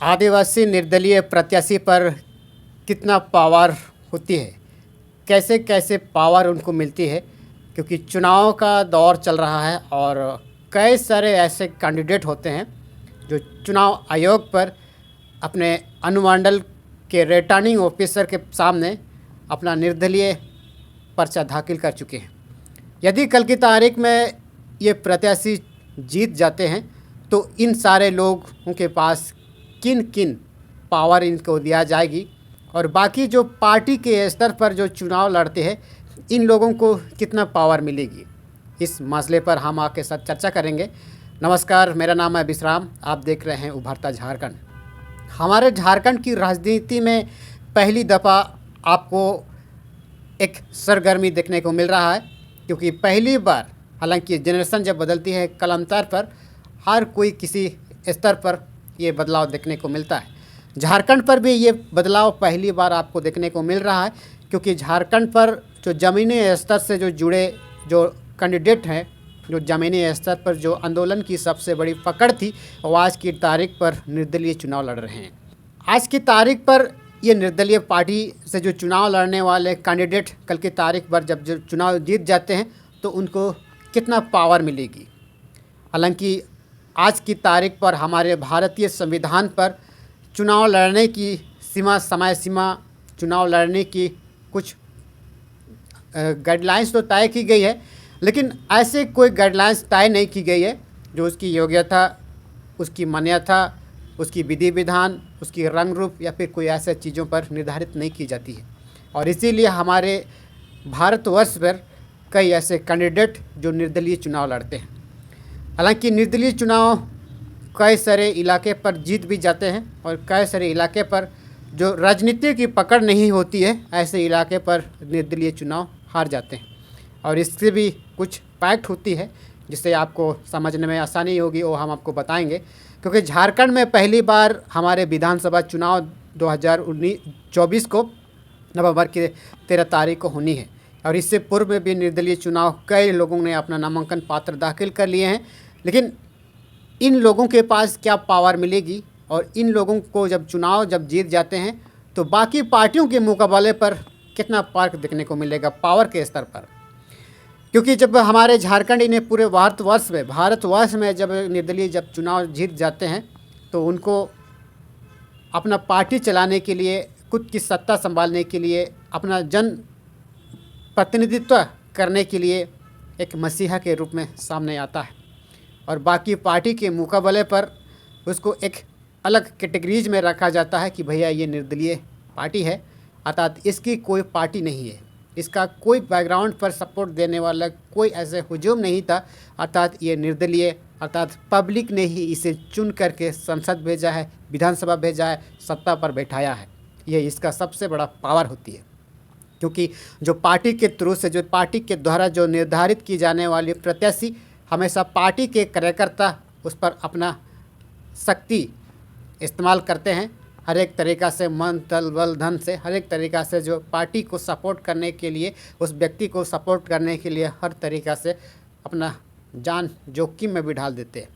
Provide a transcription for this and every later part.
आदिवासी निर्दलीय प्रत्याशी पर कितना पावर होती है, कैसे कैसे पावर उनको मिलती है, क्योंकि चुनाव का दौर चल रहा है और कई सारे ऐसे कैंडिडेट होते हैं जो चुनाव आयोग पर अपने अनुमंडल के रिटर्निंग ऑफिसर के सामने अपना निर्दलीय पर्चा दाखिल कर चुके हैं। यदि कल की तारीख में ये प्रत्याशी जीत जाते हैं तो इन सारे लोगों के पास किन किन पावर इनको दिया जाएगी और बाकी जो पार्टी के स्तर पर जो चुनाव लड़ते हैं इन लोगों को कितना पावर मिलेगी, इस मसले पर हम आपके साथ चर्चा करेंगे। नमस्कार, मेरा नाम है विश्राम, आप देख रहे हैं उभरता झारखंड। हमारे झारखंड की राजनीति में पहली दफ़ा आपको एक सरगर्मी देखने को मिल रहा है, क्योंकि पहली बार, हालांकि जनरेशन जब बदलती है कालांतर पर हर कोई किसी स्तर पर ये बदलाव देखने को मिलता है। झारखंड पर भी ये बदलाव पहली बार आपको देखने को मिल रहा है, क्योंकि झारखंड पर जो ज़मीनी स्तर से जो जुड़े जो कैंडिडेट हैं, जो ज़मीनी स्तर पर जो आंदोलन की सबसे बड़ी पकड़ थी, वो आज की तारीख पर निर्दलीय चुनाव लड़ रहे हैं। आज की तारीख पर ये निर्दलीय पार्टी से जो चुनाव लड़ने वाले कैंडिडेट कल की तारीख पर जब जो चुनाव जीत जाते हैं तो उनको कितना पावर मिलेगी। हालांकि आज की तारीख पर हमारे भारतीय संविधान पर चुनाव लड़ने की समय सीमा, चुनाव लड़ने की कुछ गाइडलाइंस तो तय की गई है, लेकिन ऐसे कोई गाइडलाइंस तय नहीं की गई है जो उसकी योग्यता, उसकी मान्यता, उसकी विधि विधान, उसकी रंग रूप या फिर कोई ऐसे चीज़ों पर निर्धारित नहीं की जाती है। और इसीलिए हमारे भारतवर्ष पर कई ऐसे कैंडिडेट जो निर्दलीय चुनाव लड़ते हैं। हालांकि निर्दलीय चुनाव कई सारे इलाके पर जीत भी जाते हैं और कई सारे इलाके पर जो राजनीति की पकड़ नहीं होती है, ऐसे इलाके पर निर्दलीय चुनाव हार जाते हैं। और इससे भी कुछ फैक्ट होती है जिससे आपको समझने में आसानी होगी, वो हम आपको बताएंगे। क्योंकि झारखंड में पहली बार हमारे विधानसभा चुनाव 2024 को नवंबर की 13 तारीख को होनी है, और इससे पूर्व में भी निर्दलीय चुनाव कई लोगों ने अपना नामांकन पत्र दाखिल कर लिए हैं। लेकिन इन लोगों के पास क्या पावर मिलेगी और इन लोगों को जब चुनाव जीत जाते हैं तो बाकी पार्टियों के मुकाबले पर कितना फर्क देखने को मिलेगा पावर के स्तर पर। क्योंकि जब हमारे झारखंड ने पूरे भारतवर्ष में जब निर्दलीय चुनाव जीत जाते हैं तो उनको अपना पार्टी चलाने के लिए, खुद की सत्ता संभालने के लिए, अपना जन प्रतिनिधित्व करने के लिए एक मसीहा के रूप में सामने आता है और बाकी पार्टी के मुकाबले पर उसको एक अलग कैटेगरीज में रखा जाता है कि भैया ये निर्दलीय पार्टी है, अर्थात इसकी कोई पार्टी नहीं है, इसका कोई बैकग्राउंड पर सपोर्ट देने वाला कोई ऐसे हुजूम नहीं था, अर्थात ये निर्दलीय, अर्थात पब्लिक ने ही इसे चुन करके संसद भेजा है, विधानसभा भेजा है, सत्ता पर बैठाया है। ये इसका सबसे बड़ा पावर होती है। क्योंकि जो पार्टी के थ्रू से, जो पार्टी के द्वारा जो निर्धारित की जाने वाली प्रत्याशी, हमेशा पार्टी के कार्यकर्ता उस पर अपना शक्ति इस्तेमाल करते हैं, हर एक तरीक़ा से, मन तन बल धन से, हर एक तरीक़ा से जो पार्टी को सपोर्ट करने के लिए, उस व्यक्ति को सपोर्ट करने के लिए हर तरीक़ा से अपना जान जोखिम में भी डाल देते हैं।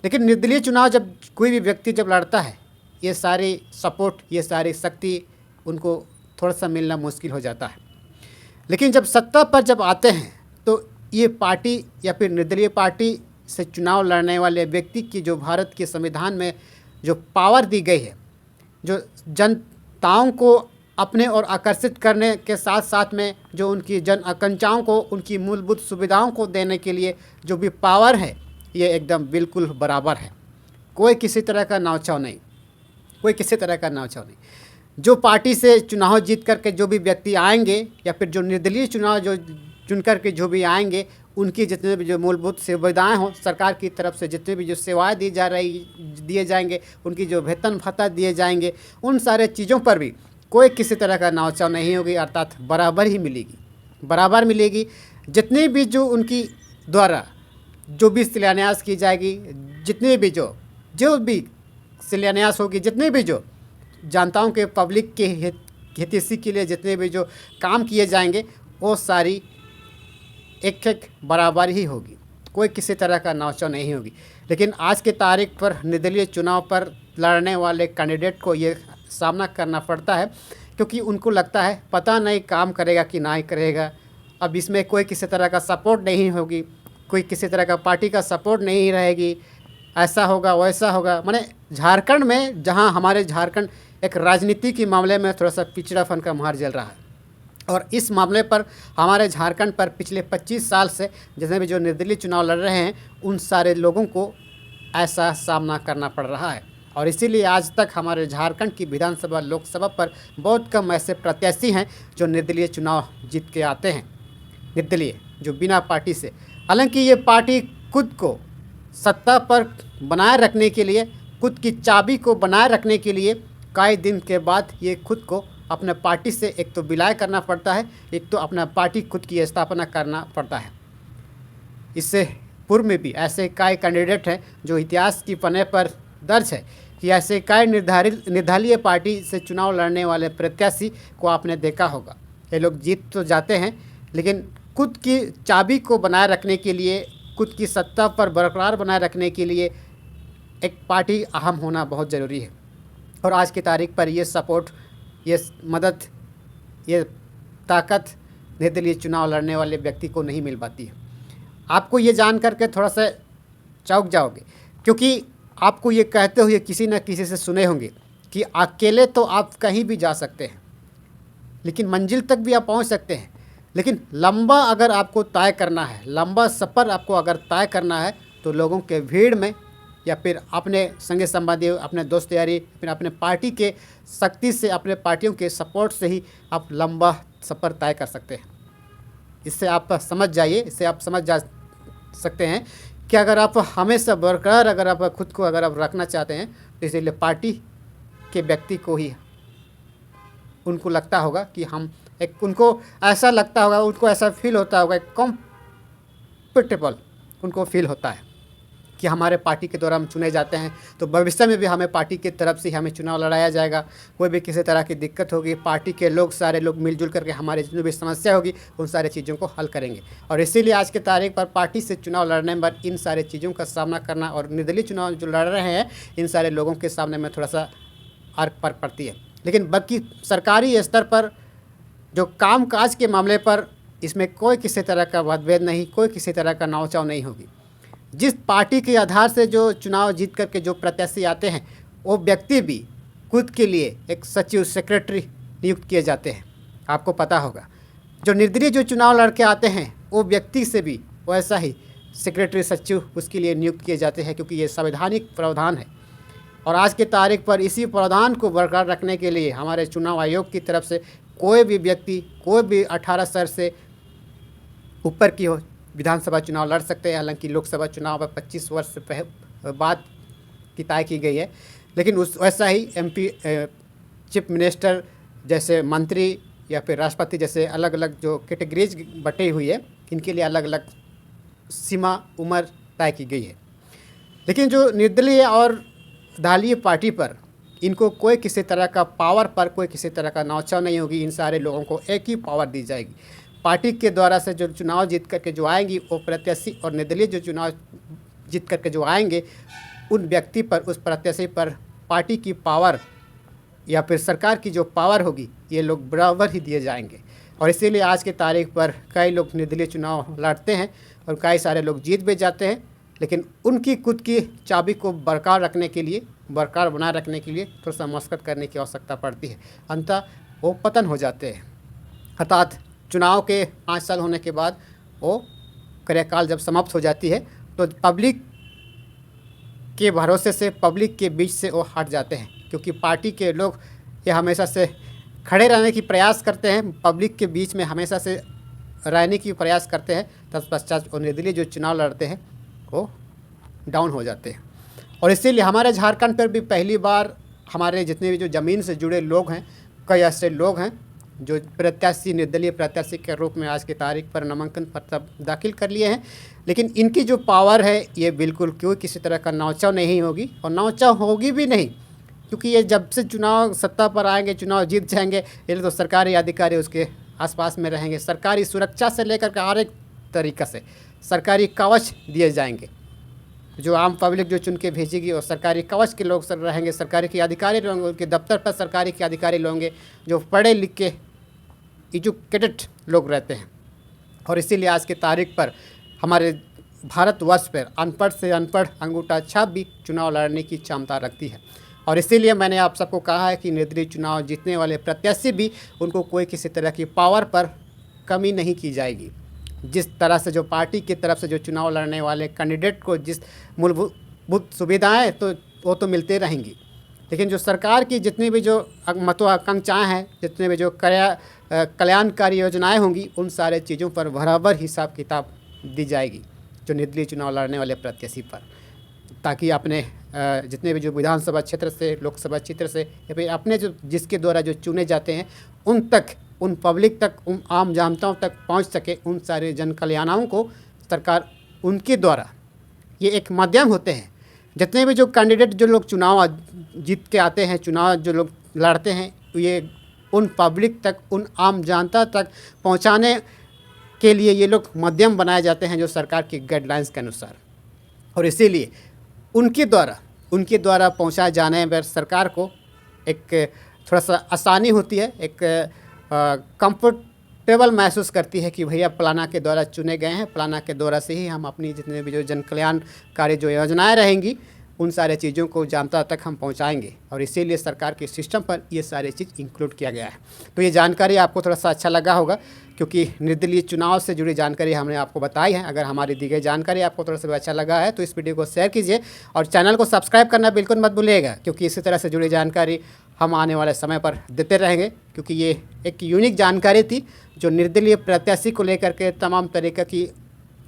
लेकिन निर्दलीय चुनाव जब कोई भी व्यक्ति जब लड़ता है, ये सारी सपोर्ट, ये सारी शक्ति उनको थोड़ा सा मिलना मुश्किल हो जाता है। लेकिन जब सत्ता पर जब आते हैं तो ये पार्टी या फिर निर्दलीय पार्टी से चुनाव लड़ने वाले व्यक्ति की जो भारत के संविधान में जो पावर दी गई है, जो जनताओं को अपने और आकर्षित करने के साथ साथ में जो उनकी जन आकांक्षाओं को, उनकी मूलभूत सुविधाओं को देने के लिए जो भी पावर है, ये एकदम बिल्कुल बराबर है। कोई किसी तरह का नावचाव नहीं, कोई किसी तरह का नावचाव नहीं। जो पार्टी से चुनाव जीत करके जो भी व्यक्ति आएंगे या फिर जो निर्दलीय चुनाव जो चुन करके जो भी आएंगे, उनकी जितने भी जो मूलभूत सुविधाएं हों, सरकार की तरफ से जितने भी जो सेवाएं दिए जाएंगे, उनकी जो वेतन भत्ता दिए जाएंगे, उन सारे चीज़ों पर भी कोई किसी तरह का नावचाव नहीं होगी, अर्थात बराबर ही मिलेगी, बराबर मिलेगी। जितनी भी जो उनकी द्वारा जो भी शिलान्यास की जाएगी, जितने भी जो भी शिलान्यास होगी, जितने भी जो जनताओं के, पब्लिक के हितैषी के लिए जितने भी जो काम किए जाएंगे, वो सारी एक बराबर ही होगी। कोई किसी तरह का नावचाव नहीं होगी। लेकिन आज की तारीख पर निर्दलीय चुनाव पर लड़ने वाले कैंडिडेट को ये सामना करना पड़ता है, क्योंकि उनको लगता है पता नहीं काम करेगा कि ना ही करेगा। अब इसमें कोई किसी तरह का सपोर्ट नहीं होगी, कोई किसी तरह का पार्टी का सपोर्ट नहीं रहेगी, ऐसा होगा वैसा होगा। माने झारखंड में, जहां हमारे झारखंड एक राजनीति के मामले में थोड़ा सा पिछड़ापन का मार झेल रहा है, और इस मामले पर हमारे झारखंड पर पिछले 25 साल से जितने भी जो निर्दलीय चुनाव लड़ रहे हैं उन सारे लोगों को ऐसा सामना करना पड़ रहा है। और इसीलिए आज तक हमारे झारखंड की विधानसभा लोकसभा पर बहुत कम ऐसे प्रत्याशी हैं जो निर्दलीय चुनाव जीत के आते हैं, निर्दलीय जो बिना पार्टी से। हालांकि ये पार्टी खुद को सत्ता पर बनाए रखने के लिए, खुद की चाबी को बनाए रखने के लिए कई दिन के बाद ये खुद को अपने पार्टी से एक तो विलय करना पड़ता है, एक तो अपना पार्टी खुद की स्थापना करना पड़ता है। इससे पूर्व में भी ऐसे कई कैंडिडेट हैं जो इतिहास की पन्ने पर दर्ज है कि ऐसे कई निर्दलीय पार्टी से चुनाव लड़ने वाले प्रत्याशी को आपने देखा होगा। ये लोग जीत तो जाते हैं, लेकिन खुद की चाबी को बनाए रखने के लिए, खुद की सत्ता पर बरकरार बनाए रखने के लिए एक पार्टी अहम होना बहुत ज़रूरी है। और आज की तारीख पर ये सपोर्ट, ये मदद, ये ताकत निर्दलीय चुनाव लड़ने वाले व्यक्ति को नहीं मिल पाती है। आपको ये जान करके थोड़ा सा चौंक जाओगे, क्योंकि आपको ये कहते हुए किसी न किसी से सुने होंगे कि अकेले तो आप कहीं भी जा सकते हैं, लेकिन मंजिल तक भी आप पहुंच सकते हैं, लेकिन लंबा अगर आपको तय करना है, लंबा सफ़र आपको अगर तय करना है, तो लोगों के भीड़ में या फिर अपने संगी संबंधी, अपने दोस्त यारी, फिर अपने पार्टी के शक्ति से, अपने पार्टियों के सपोर्ट से ही आप लंबा सफ़र तय कर सकते हैं। इससे आप समझ जाइए, इससे आप समझ जा सकते हैं कि अगर आप हमेशा बरकरार, अगर आप खुद को अगर आप रखना चाहते हैं, तो इसलिए पार्टी के व्यक्ति को ही उनको लगता होगा कि हम एक, उनको ऐसा लगता होगा, उनको ऐसा फील होता होगा, कंफर्टेबल उनको फील होता है कि हमारे पार्टी के द्वारा हम चुने जाते हैं, तो भविष्य में भी हमें पार्टी की तरफ से हमें चुनाव लड़ाया जाएगा। कोई भी किसी तरह की दिक्कत होगी, पार्टी के लोग, सारे लोग मिलजुल करके हमारे जितनी भी समस्या होगी उन सारी चीज़ों को हल करेंगे। और इसीलिए आज की तारीख पर पार्टी से चुनाव लड़ने पर इन सारे चीज़ों का सामना करना, और निर्दलीय चुनाव जो लड़ रहे हैं इन सारे लोगों के सामने में थोड़ा सा अर्क पर पड़ती है। लेकिन बाकी सरकारी स्तर पर जो काम काज के मामले पर इसमें कोई किसी तरह का मतभेद नहीं, कोई किसी तरह का नावचाव नहीं होगी। जिस पार्टी के आधार से जो चुनाव जीत करके जो प्रत्याशी आते हैं, वो व्यक्ति भी खुद के लिए एक सचिव, सेक्रेटरी नियुक्त किए जाते हैं। आपको पता होगा, जो निर्दलीय जो चुनाव लड़के आते हैं वो व्यक्ति से भी वैसा ही सेक्रेटरी, सचिव उसके लिए नियुक्त किए जाते हैं, क्योंकि ये संवैधानिक प्रावधान है। और आज की तारीख पर इसी प्रावधान को बरकरार रखने के लिए हमारे चुनाव आयोग की तरफ से कोई भी व्यक्ति, कोई भी 18 साल से ऊपर की हो विधानसभा चुनाव लड़ सकते हैं। हालांकि लोकसभा चुनाव 25 वर्ष बाद की तय की गई है, लेकिन उस वैसा ही MP, चीफ मिनिस्टर जैसे मंत्री या फिर राष्ट्रपति जैसे अलग अलग जो कैटेगरीज बटी हुई है, इनके लिए अलग अलग सीमा उम्र तय की गई है। लेकिन जो निर्दलीय और दलीय पार्टी पर इनको कोई किसी तरह का पावर पर कोई किसी तरह का नावचाव नहीं होगी। इन सारे लोगों को एक ही पावर दी जाएगी। पार्टी के द्वारा से जो चुनाव जीत करके जो आएंगी वो प्रत्याशी, और निर्दलीय जो चुनाव जीत करके जो आएंगे उन व्यक्ति पर, उस प्रत्याशी पर पार्टी की पावर या फिर सरकार की जो पावर होगी ये लोग बराबर ही दिए जाएंगे। और इसीलिए आज की तारीख पर कई लोग निर्दलीय चुनाव लड़ते हैं और कई सारे लोग जीत भी जाते हैं, लेकिन उनकी खुद की चाबी को बरकरार रखने के लिए, बरकरार बनाए रखने के लिए थोड़ा सा मशक्क़त करने की आवश्यकता पड़ती है, अंततः वो पतन हो जाते हैं। अर्थात चुनाव के 5 साल होने के बाद वो कार्यकाल जब समाप्त हो जाती है तो पब्लिक के भरोसे से, पब्लिक के बीच से वो हट जाते हैं, क्योंकि पार्टी के लोग ये हमेशा से खड़े रहने की प्रयास करते हैं, पब्लिक के बीच में हमेशा से रहने की प्रयास करते हैं। तत्पश्चात और निर्दलीय जो चुनाव लड़ते हैं वो डाउन हो जाते हैं। और इसीलिए हमारे झारखंड पर भी पहली बार हमारे जितने भी जो ज़मीन से जुड़े लोग हैं, कई ऐसे लोग हैं जो प्रत्याशी, निर्दलीय प्रत्याशी के रूप में आज की तारीख पर नामांकन पत्र दाखिल कर लिए हैं। लेकिन इनकी जो पावर है ये बिल्कुल कोई किसी तरह का नावचाव नहीं होगी, और नावचाव होगी भी नहीं, क्योंकि ये जब से चुनाव सत्ता पर आएंगे, चुनाव जीत जाएंगे, ये तो सरकारी अधिकारी उसके आसपास में रहेंगे। सरकारी सुरक्षा से लेकर के हर एक तरीक़ा से सरकारी कवच दिए जाएंगे। जो आम पब्लिक जो चुन के भेजेगी और सरकारी कवच के लोग सर रहेंगे, सरकारी के अधिकारी रहेंगे, उनके दफ्तर पर सरकारी के अधिकारी लोग होंगे जो पढ़े लिखे एजुकेटेड लोग रहते हैं। और इसीलिए आज की तारीख पर हमारे भारतवर्ष पर अनपढ़ से अनपढ़ अंगूठा छाप भी चुनाव लड़ने की क्षमता रखती है। और इसीलिए मैंने आप सबको कहा है कि निर्दलीय चुनाव जीतने वाले प्रत्याशी भी उनको कोई किसी तरह की पावर पर कमी नहीं की जाएगी। जिस तरह से जो पार्टी की तरफ से जो चुनाव लड़ने वाले कैंडिडेट को जिस मूलभूत सुविधाएं तो वो तो मिलते रहेंगी, लेकिन जो सरकार की जितनी भी जो महत्वाकांक्षाएँ हैं, जितने भी जो कल्याणकारी योजनाएं होंगी, उन सारे चीज़ों पर बराबर हिसाब किताब दी जाएगी जो निर्दलीय चुनाव लड़ने वाले प्रत्याशी पर, ताकि अपने जितने भी जो विधानसभा क्षेत्र से, लोकसभा क्षेत्र से या फिर अपने जो जिसके द्वारा जो चुने जाते हैं उन तक, उन पब्लिक तक, उन आम जनताओं तक पहुंच सके। उन सारे जन कल्याणों को सरकार उनके द्वारा, ये एक माध्यम होते हैं। जितने भी जो कैंडिडेट जो लोग चुनाव जीत के आते हैं, चुनाव जो लोग लड़ते हैं, ये उन पब्लिक तक, उन आम जनता तक पहुंचाने के लिए ये लोग माध्यम बनाए जाते हैं जो सरकार की गाइडलाइंस के अनुसार। और इसीलिए उनके द्वारा पहुंचाए जाने में सरकार को एक थोड़ा सा आसानी होती है, एक कंफर्टेबल महसूस करती है कि भैया फलाना के द्वारा चुने गए हैं, फलाना के द्वारा से ही हम अपनी जितने भी जो जन कल्याणकारी जो योजनाएं रहेंगी उन सारे चीज़ों को जनता तक हम पहुंचाएंगे। और इसीलिए सरकार के सिस्टम पर ये सारी चीज़ इंक्लूड किया गया है। तो ये जानकारी आपको थोड़ा सा अच्छा लगा होगा, क्योंकि निर्दलीय चुनाव से जुड़ी जानकारी हमने आपको बताई है। अगर हमारी दी गई जानकारी आपको थोड़ा सा अच्छा लगा है तो इस वीडियो को शेयर कीजिए और चैनल को सब्सक्राइब करना बिल्कुल मत भूलिएगा, क्योंकि इसी तरह से जुड़ी जानकारी हम आने वाले समय पर देते रहेंगे। क्योंकि ये एक यूनिक जानकारी थी जो निर्दलीय प्रत्याशी को लेकर के तमाम तरीक़े की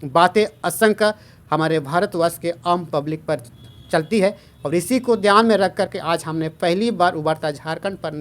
बातें असंख्य हमारे भारतवर्ष के आम पब्लिक पर चलती है। और इसी को ध्यान में रख करके आज हमने पहली बार उभरता झारखंड पर